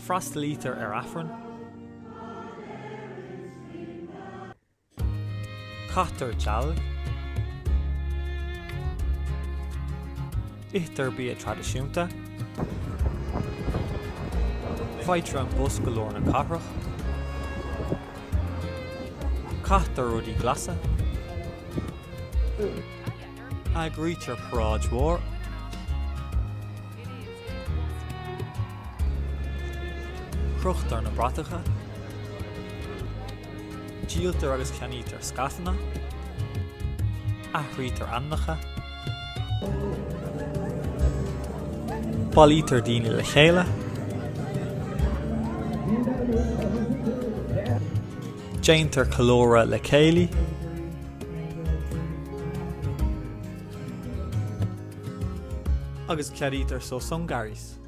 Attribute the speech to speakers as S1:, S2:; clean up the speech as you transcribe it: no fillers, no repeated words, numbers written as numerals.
S1: Freastalítear ar affran. Catar dealg. Uachtar bia traidisiúnta. Faighte an bus go leor na cathrach. Catar rudí glasa. Agrítear paráid mhór. Cruachtar na bratacha. Díaltar agus ceannítar scafanna. Athrítar annacha. Bailítar daoine le chéile. Dhéantar calóra le céilí. Agus ceadítar so songarís.